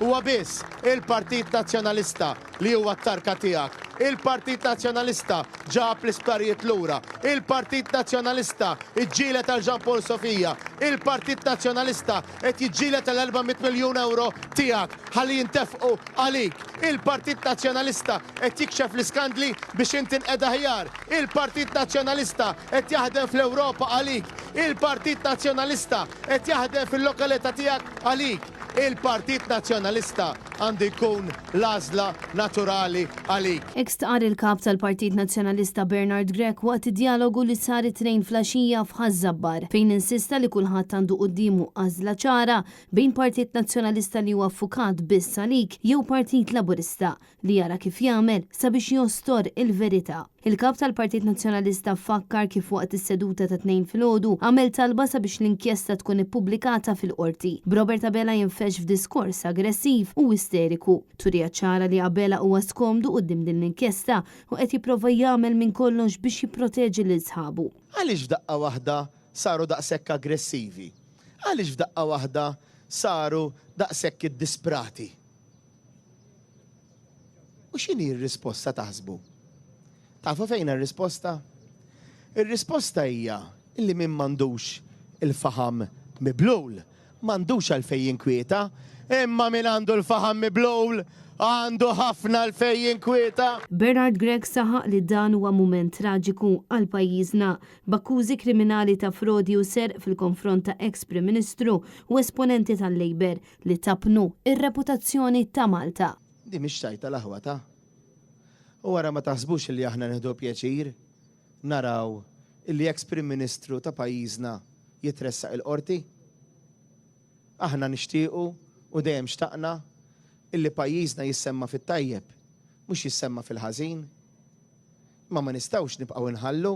huwa biss il-Partit Nazzjonalista li huwa t-tarka tiegħek. Il-Partit Nazzjonalista ġab l-isptarijiet lura. Il-Partit Nazzjonalista iġġielet għal Jean Paul Sofija. Il-Partit Nazzjonalista qed jiġġielet għal 400 miljun euro tiegħek ħalli jintefqu għalik. Il-Partit Nazzjonalista qed jikxef l-iskandli biex inti nqed aħjar. Il-Partit Nazzjonalista qed jaħdem fl-Ewropa għalik. Il-Partit Nazzjonalista qed jaħdem fil-lokalità tiegħek għalik. Il-Partit Nazzjonalista għandu jkun l-għażla naturali għalik. Ekstqar il-kap tal-Partit Nazzjonalista Bernard Grech waqt id-dialogu li sar it-tnejn flaxija f'Ħażabbar fejn insista li kulħadd għandu qudiemu għażla ċara bejn Partit Nazzjonalista li huwa affukat biss għalik jew Partit Laburista li jara kif jagħmel sabiex jostor il-verità. Il-kap tal-Partit Nazzjonalista fakkar kif waqt is-seduta ta' tnejn filgħodu għamel talba sabiex l-inkjesta tkun ippubblikata fil-qorti. B'Robert Abela jinfex f'diskors aggressiv u isteriku. Turija ċara li Abela huwa skomdu quddiem din l-inkjesta u qed jipprova jagħmel minn kollox biex jipproteġi lil sħabu. Għaliex f'daqqa waħda saru daqshekk aggressivi? Għaliex f'daqqa waħda saru daqshekk iddisprati? U x'inhi r-risposta taħsbu? Tafu fejn ir-risposta? Ir-risposta hija illi min m'għandux il-faham mibluwl, m'għandux għalfejn jinkwieta, imma min għandu l-faham mibluwl għandu ħafna l-fejn jinkwieta. Bernard Grech saħaq li dan huwa mument traġiku għal pajjiżna b'akkużi kriminali ta' frodi u serq fil-konfront ta' ex-Prim Ministru u esponenti tal-Labor li tabnu ir-reputazzjoni ta' Malta. Di mhix tajta l-aħwata. U wara ma taħsbux li aħna nieħdu pjaċir naraw illi ex-Prim Ministru ta' pajjiżna jitressaq il-qorti. Aħna nixtiequ u dejjem xtaqna illi pajjiżna jissemma fit-tajjeb, mhux jissemma fil-ħażin. Ma nistgħux nibqgħu nħallu